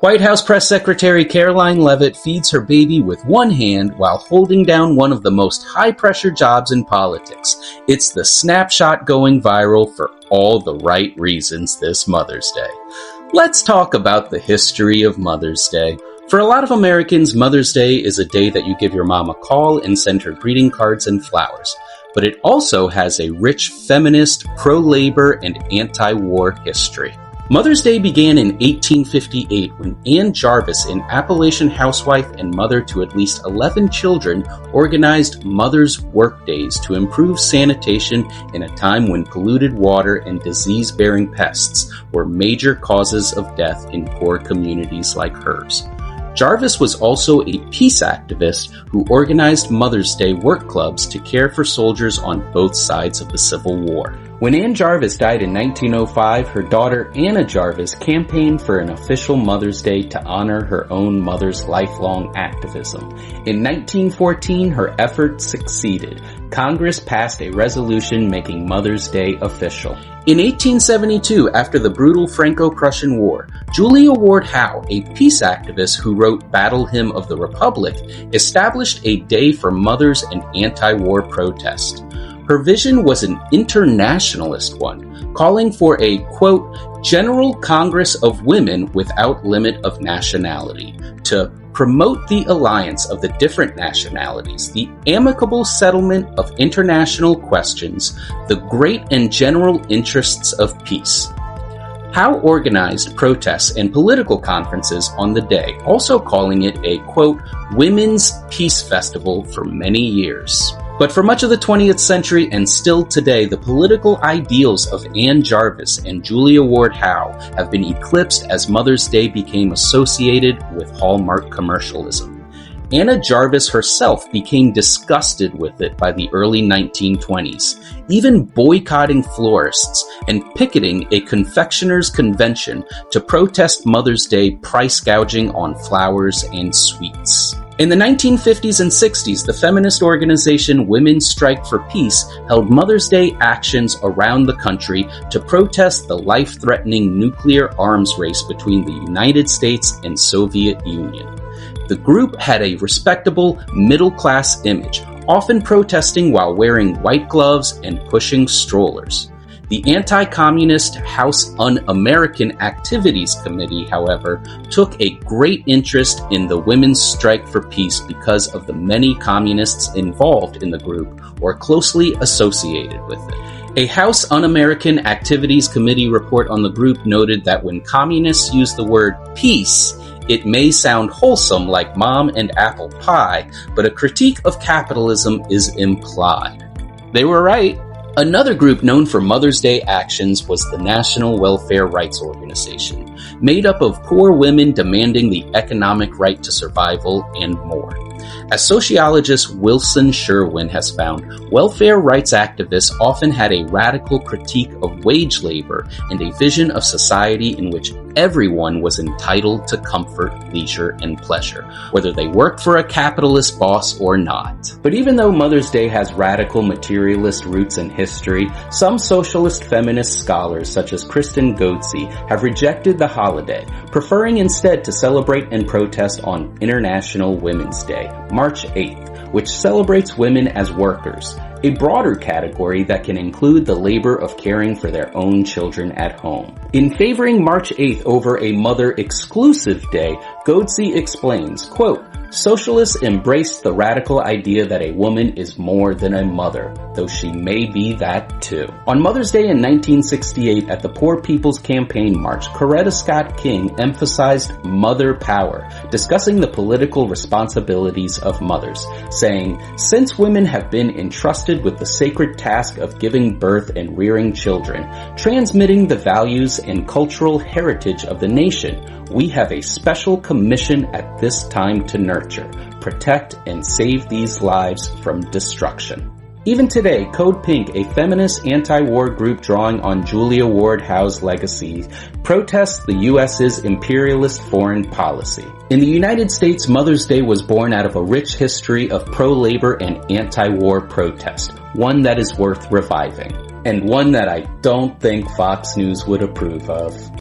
White House Press Secretary Caroline Leavitt feeds her baby with one hand while holding down one of the most high-pressure jobs in politics. It's the snapshot going viral for all the right reasons this Mother's Day. Let's talk about the history of Mother's Day. For a lot of Americans, Mother's Day is a day that you give your mom a call and send her greeting cards and flowers. But it also has a rich feminist, pro-labor, and anti-war history. Mother's Day began in 1858 when Anne Jarvis, an Appalachian housewife and mother to at least 11 children, organized Mothers' Work Days to improve sanitation in a time when polluted water and disease-bearing pests were major causes of death in poor communities like hers. Jarvis was also a peace activist who organized Mother's Day work clubs to care for soldiers on both sides of the Civil War. When Anne Jarvis died in 1905, her daughter Anna Jarvis campaigned for an official Mother's Day to honor her own mother's lifelong activism. In 1914, her efforts succeeded. Congress passed a resolution making Mother's Day official. In 1872, after the brutal Franco-Prussian War, Julia Ward Howe, a peace activist who wrote Battle Hymn of the Republic, established a day for mothers and anti-war protest. Her vision was an internationalist one, calling for a, quote, General Congress of Women without limit of nationality, to promote the alliance of the different nationalities, the amicable settlement of international questions, the great and general interests of peace. Howe organized protests and political conferences on the day, also calling it a, quote, Women's Peace Festival for many years. But for much of the 20th century and still today, the political ideals of Anne Jarvis and Julia Ward Howe have been eclipsed as Mother's Day became associated with Hallmark commercialism. Anna Jarvis herself became disgusted with it by the early 1920s, even boycotting florists and picketing a confectioner's convention to protest Mother's Day price gouging on flowers and sweets. In the 1950s and 60s, the feminist organization Women's Strike for Peace held Mother's Day actions around the country to protest the life-threatening nuclear arms race between the United States and Soviet Union. The group had a respectable, middle-class image, often protesting while wearing white gloves and pushing strollers. The anti-communist House Un-American Activities Committee, however, took a great interest in the Women's Strike for Peace because of the many communists involved in the group or closely associated with it. A House Un-American Activities Committee report on the group noted that when communists use the word peace, it may sound wholesome like mom and apple pie, but a critique of capitalism is implied. They were right. Another group known for Mother's Day actions was the National Welfare Rights Organization, made up of poor women demanding the economic right to survival and more. As sociologist Wilson Sherwin has found, welfare rights activists often had a radical critique of wage labor and a vision of society in which everyone was entitled to comfort, leisure, and pleasure, whether they worked for a capitalist boss or not. But even though Mother's Day has radical materialist roots in history, some socialist feminist scholars such as Kristen Goatsey have rejected the holiday, preferring instead to celebrate and protest on International Women's Day, March 8th, which celebrates women as workers, a broader category that can include the labor of caring for their own children at home. In favoring March 8th over a mother-exclusive day, Goatsey explains, quote, Socialists embraced the radical idea that a woman is more than a mother, though she may be that too. On Mother's Day in 1968 at the Poor People's Campaign March, Coretta Scott King emphasized mother power, discussing the political responsibilities of mothers, saying, Since women have been entrusted with the sacred task of giving birth and rearing children, transmitting the values and cultural heritage of the nation, we have a special commission at this time to nurture, protect, and save these lives from destruction. Even today, Code Pink, a feminist anti-war group drawing on Julia Ward Howe's legacy, protests the U.S.'s imperialist foreign policy. In the United States, Mother's Day was born out of a rich history of pro-labor and anti-war protest, one that is worth reviving, and one that I don't think Fox News would approve of.